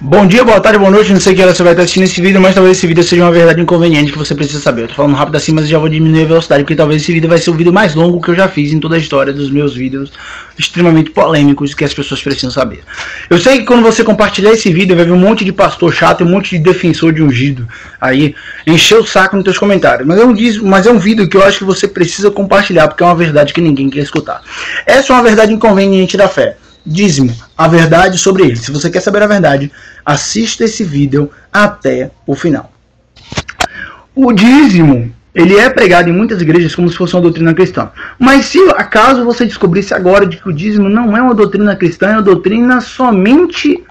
Bom dia, boa tarde, boa noite, não sei que hora você vai estar assistindo esse vídeo, mas talvez esse vídeo seja uma verdade inconveniente que você precisa saber. Eu tô falando rápido assim, mas já vou diminuir a velocidade, porque talvez esse vídeo vai ser o vídeo mais longo que eu já fiz em toda a história dos meus vídeos extremamente polêmicos que as pessoas precisam saber. Eu sei que quando você compartilhar esse vídeo, vai ver um monte de pastor chato e um monte de defensor de ungido aí, encher o saco nos teus comentários. Mas é um vídeo que eu acho que você precisa compartilhar, porque é uma verdade que ninguém quer escutar. Essa é uma verdade inconveniente da fé. Dízimo, a verdade sobre ele. Se você quer saber a verdade, assista esse vídeo até o final. O dízimo, ele é pregado em muitas igrejas como se fosse uma doutrina cristã. Mas se acaso você descobrisse agora de que o dízimo não é uma doutrina cristã, é uma doutrina somente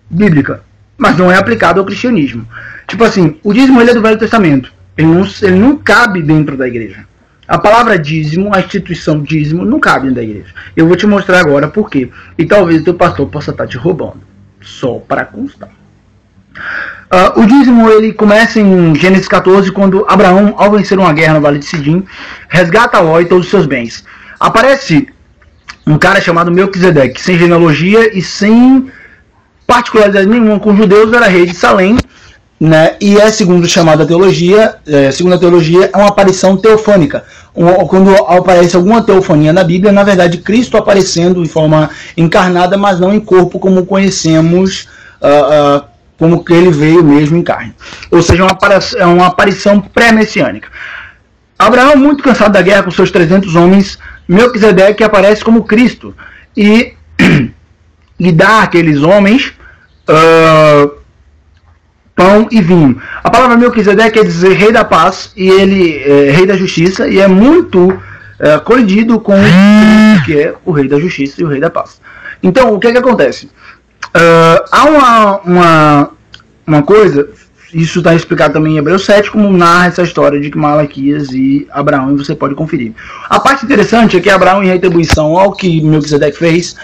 bíblica, mas não é aplicado ao cristianismo. Tipo assim, o dízimo ele é do Velho Testamento. Ele não cabe dentro da igreja. A palavra dízimo, a instituição dízimo, não cabe dentro da igreja. Eu vou te mostrar agora por quê. E talvez o teu pastor possa estar te roubando. Só para constar. O dízimo ele começa em Gênesis 14, quando Abraão, ao vencer uma guerra no Vale de Sidim, resgata Ló e todos os seus bens. Aparece um cara chamado Melquisedeque, sem genealogia e sem particularidade nenhuma com os judeus, era rei de Salém. Né? E é segundo a teologia, é uma aparição teofânica. Quando aparece alguma teofania na Bíblia, na verdade Cristo aparecendo de forma encarnada, mas não em corpo como conhecemos, como que ele veio mesmo em carne. Ou seja, é uma aparição pré-messiânica. Abraão, muito cansado da guerra com seus 300 homens, Melquisedeque aparece como Cristo e dá àqueles homens pão e vinho. A palavra Melquisedeque quer dizer rei da paz e ele é rei da justiça, e é muito colidido com Cristo, que é o rei da justiça e o rei da paz. Então, o que acontece? Há uma coisa, isso está explicado também em Hebreus 7, como narra essa história de Malaquias e Abraão, e você pode conferir. A parte interessante é que Abraão, em retribuição ao que Melquisedeque fez,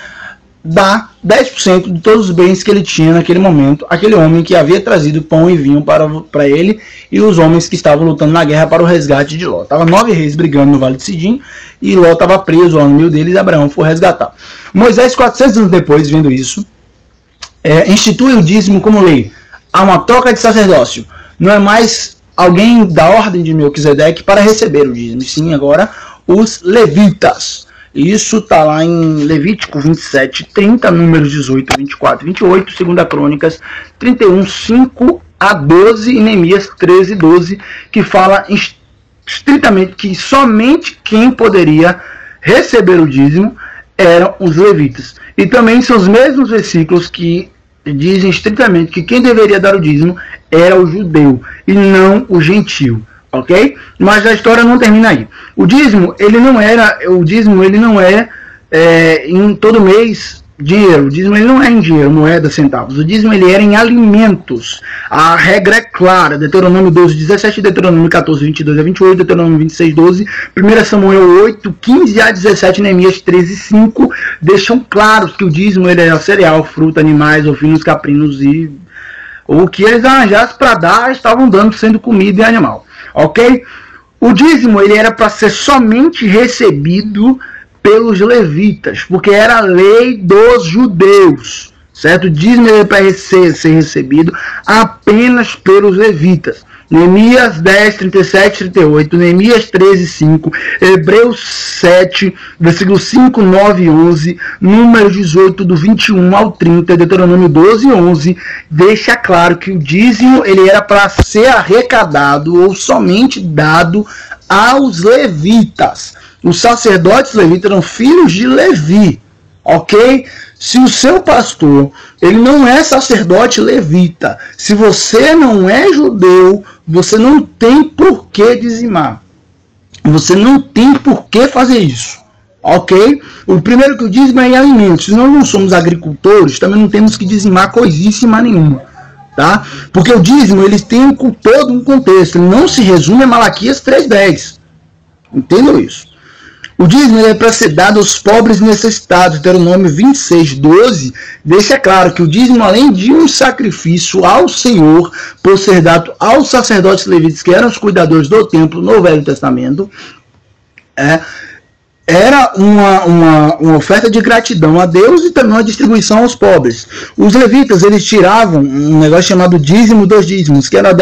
dá 10% de todos os bens que ele tinha naquele momento, aquele homem que havia trazido pão e vinho para ele, e os homens que estavam lutando na guerra para o resgate de Ló. Estavam 9 reis brigando no Vale de Sidim, e Ló estava preso lá no meio deles, e Abraão foi resgatar. Moisés, 400 anos depois, vendo isso, institui o dízimo como lei. Há uma troca de sacerdócio. Não é mais alguém da ordem de Melquisedeque para receber o dízimo, sim agora os levitas. Isso está lá em Levítico 27, 30, Números 18, 24, 28, 2 Crônicas 31, 5 a 12 e Neemias 13, 12, que fala estritamente que somente quem poderia receber o dízimo eram os levitas. E também são os mesmos versículos que dizem estritamente que quem deveria dar o dízimo era o judeu e não o gentio. Ok? Mas a história não termina aí. O dízimo, ele não é em todo mês dinheiro. O dízimo ele não é em dinheiro, moeda, centavos. O dízimo ele era em alimentos. A regra é clara. Deuteronômio 12, 17, Deuteronômio 14, 22 a 28, Deuteronômio 26, 12, 1 Samuel 8, 15 a 17, Neemias 13, 5, deixam claros que o dízimo ele é cereal, fruta, animais, ovinos, caprinos e o que eles arranjassem para dar, estavam dando, sendo comida e animal. Ok? O dízimo ele era para ser somente recebido pelos levitas, porque era a lei dos judeus, certo? O dízimo era para ser recebido apenas pelos levitas. Neemias 10, 37, 38, Neemias 13, 5, Hebreus 7, versículos 5, 9 e 11, Números 18, do 21 ao 30, Deuteronômio 12, 11, deixa claro que o dízimo ele era para ser arrecadado ou somente dado aos levitas. Os sacerdotes levitas eram filhos de Levi, ok? Se o seu pastor ele não é sacerdote levita, se você não é judeu, você não tem por que dizimar. Você não tem por que fazer isso. Ok? O primeiro que o dízimo é em alimentos. Se nós não somos agricultores, também não temos que dizimar coisíssima nenhuma. Tá? Porque o dízimo ele tem todo um contexto. Ele não se resume a Malaquias 3:10. Entendam isso. O dízimo é para ser dado aos pobres necessitados. Deuteronômio 26, 12 deixa claro que o dízimo, além de um sacrifício ao Senhor, por ser dado aos sacerdotes levitas, que eram os cuidadores do templo no Velho Testamento, era uma oferta de gratidão a Deus e também uma distribuição aos pobres. Os levitas, eles tiravam um negócio chamado dízimo dos dízimos, que era uma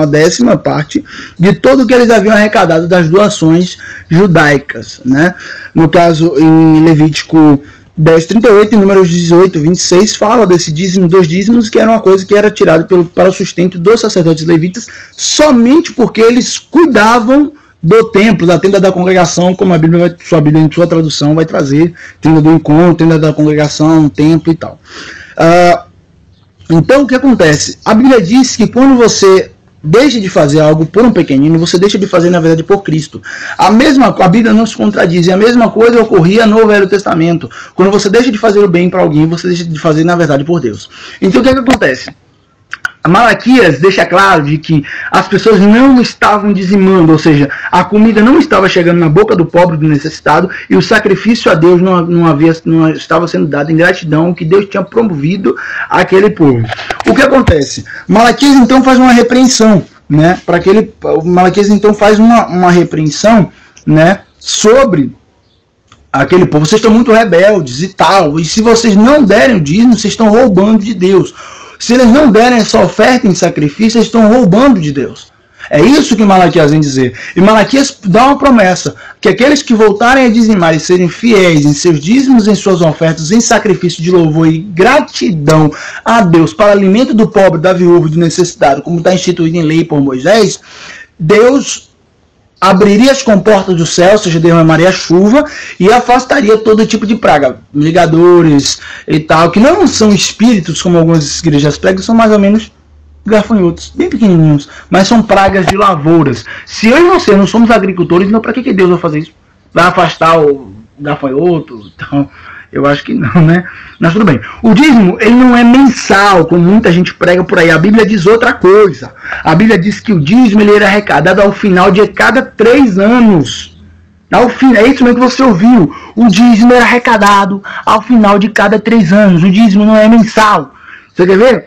décima parte de tudo que eles haviam arrecadado das doações judaicas, né? No caso, em Levítico 10:38 e Números 18:26 fala desse dízimo dos dízimos, que era uma coisa que era tirada para o sustento dos sacerdotes levitas, somente porque eles cuidavam do templo, da tenda da congregação, como a Bíblia, em sua tradução, vai trazer, tenda do encontro, tenda da congregação, templo e tal. Então, o que acontece? A Bíblia diz que quando você deixa de fazer algo por um pequenino, você deixa de fazer, na verdade, por Cristo. A Bíblia não se contradiz, e a mesma coisa ocorria no Velho Testamento. Quando você deixa de fazer o bem para alguém, você deixa de fazer, na verdade, por Deus. Então, o que acontece? Malaquias deixa claro de que as pessoas não estavam dizimando, ou seja, a comida não estava chegando na boca do pobre, do necessitado, e o sacrifício a Deus não estava sendo dado em gratidão que Deus tinha promovido àquele povo. O que acontece? Malaquias então faz uma repreensão, né? Malaquias então faz uma repreensão, né? Sobre aquele povo. Vocês estão muito rebeldes e tal, e se vocês não derem o dízimo, vocês estão roubando de Deus. Se eles não derem essa oferta em sacrifício, eles estão roubando de Deus. É isso que Malaquias vem dizer. E Malaquias dá uma promessa, que aqueles que voltarem a dizimar e serem fiéis em seus dízimos, em suas ofertas, em sacrifício de louvor e gratidão a Deus para alimento do pobre, da viúva e do necessitado, como está instituído em lei por Moisés, Deus abriria as comportas do céu, ou seja, derramaria chuva e afastaria todo tipo de praga, ligadores e tal, que não são espíritos como algumas igrejas pregam, são mais ou menos gafanhotos, bem pequenininhos, mas são pragas de lavouras. Se eu e você não somos agricultores, então para que Deus vai fazer isso? Vai afastar o gafanhoto? Então, eu acho que não, né? Mas tudo bem. O dízimo, ele não é mensal, como muita gente prega por aí. A Bíblia diz outra coisa. A Bíblia diz que o dízimo ele era arrecadado ao final de cada 3 anos. É isso mesmo que você ouviu. O dízimo era arrecadado ao final de cada 3 anos. O dízimo não é mensal. Você quer ver?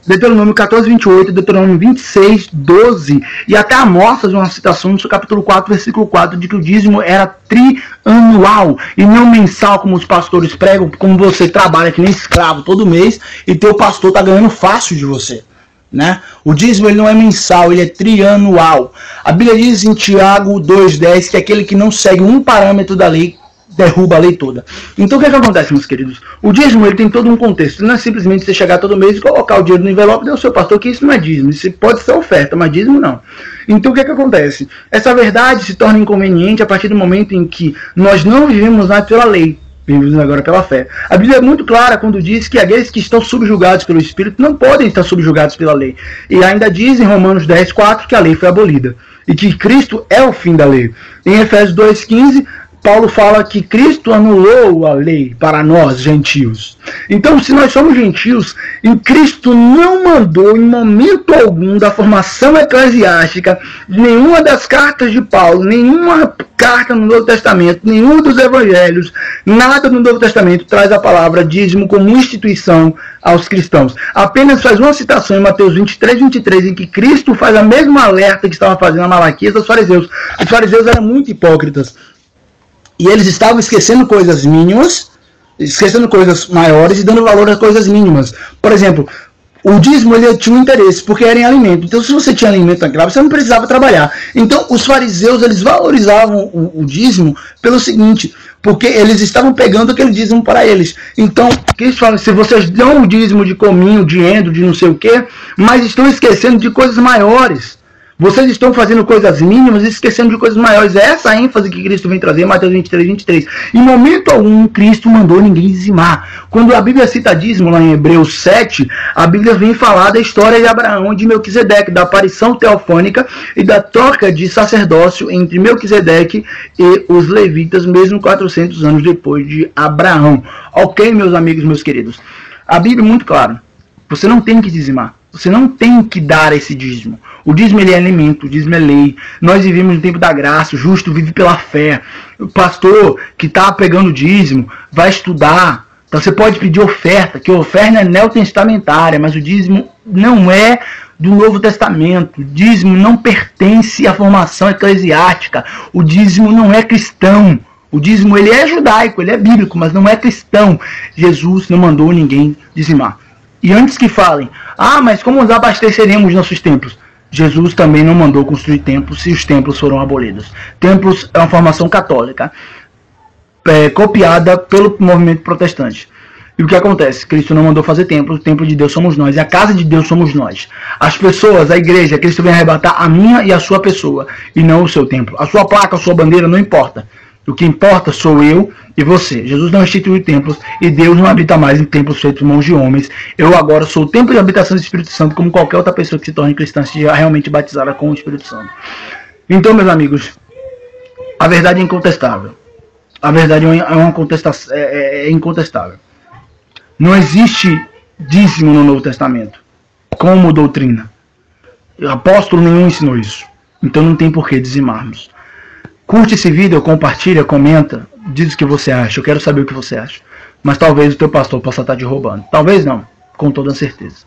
Deuteronômio 14:28, Deuteronômio 26:12 e até Amós de uma citação no seu capítulo 4, versículo 4, de que o dízimo era trianual e não mensal, como os pastores pregam, como você trabalha que nem escravo todo mês e teu pastor está ganhando fácil de você, né? O dízimo ele não é mensal, ele é trianual. A Bíblia diz em Tiago 2:10 que aquele que não segue um parâmetro da lei derruba a lei toda. Então o que acontece, meus queridos? O dízimo ele tem todo um contexto. Não é simplesmente você chegar todo mês e colocar o dinheiro no envelope e dar ao seu pastor, que isso não é dízimo. Isso pode ser oferta, mas dízimo não. Então o que acontece? Essa verdade se torna inconveniente a partir do momento em que nós não vivemos mais pela lei, vivemos agora pela fé. A Bíblia é muito clara quando diz que aqueles que estão subjugados pelo Espírito não podem estar subjugados pela lei. E ainda diz em Romanos 10:4 que a lei foi abolida e que Cristo é o fim da lei. Em Efésios 2:15 Paulo fala que Cristo anulou a lei para nós, gentios. Então, se nós somos gentios, e Cristo não mandou em momento algum da formação eclesiástica, nenhuma das cartas de Paulo, nenhuma carta no Novo Testamento, nenhum dos evangelhos, nada no Novo Testamento traz a palavra dízimo como instituição aos cristãos. Apenas faz uma citação em Mateus 23:23, em que Cristo faz a mesma alerta que estava fazendo a Malaquias aos fariseus. Os fariseus eram muito hipócritas. E eles estavam esquecendo coisas mínimas, esquecendo coisas maiores e dando valor a coisas mínimas. Por exemplo, o dízimo ele tinha um interesse, porque era em alimento. Então, se você tinha alimento naquela, você não precisava trabalhar. Então, os fariseus eles valorizavam o dízimo pelo seguinte, porque eles estavam pegando aquele dízimo para eles. Então, o que eles falam? Se vocês dão o dízimo de cominho, de endo, de não sei o quê, mas estão esquecendo de coisas maiores. Vocês estão fazendo coisas mínimas e esquecendo de coisas maiores. É essa a ênfase que Cristo vem trazer em Mateus 23:23. Em momento algum, Cristo mandou ninguém dizimar. Quando a Bíblia cita dízimo lá em Hebreus 7, a Bíblia vem falar da história de Abraão e de Melquisedeque, da aparição teofânica e da troca de sacerdócio entre Melquisedeque e os levitas, mesmo 400 anos depois de Abraão. Ok, meus amigos, meus queridos? A Bíblia é muito clara. Você não tem que dizimar. Você não tem que dar esse dízimo. O dízimo ele é alimento, o dízimo é lei. Nós vivemos no tempo da graça, o justo vive pela fé. O pastor que está pegando o dízimo vai estudar. Então você pode pedir oferta, que a oferta é neotestamentária, mas o dízimo não é do Novo Testamento. O dízimo não pertence à formação eclesiástica. O dízimo não é cristão. O dízimo ele é judaico, ele é bíblico, mas não é cristão. Jesus não mandou ninguém dizimar. E antes que falem, mas como nós abasteceremos nossos templos? Jesus também não mandou construir templos se os templos foram abolidos. Templos é uma formação católica, copiada pelo movimento protestante. E o que acontece? Cristo não mandou fazer templo, o templo de Deus somos nós, e a casa de Deus somos nós. As pessoas, a igreja, Cristo vem arrebatar a minha e a sua pessoa, e não o seu templo. A sua placa, a sua bandeira, não importa. O que importa sou eu e você. Jesus não instituiu templos, e Deus não habita mais em templos feitos por mãos de homens. Eu agora sou o templo de habitação do Espírito Santo, como qualquer outra pessoa que se torne cristã, seja realmente batizada com o Espírito Santo. Então, meus amigos, a verdade é incontestável. A verdade é incontestável. Não existe dízimo no Novo Testamento como doutrina. Apóstolo nenhum ensinou isso. Então não tem por que dizimarmos. Curte esse vídeo, compartilha, comenta, diz o que você acha. Eu quero saber o que você acha. Mas talvez o teu pastor possa estar te roubando. Talvez não, com toda certeza.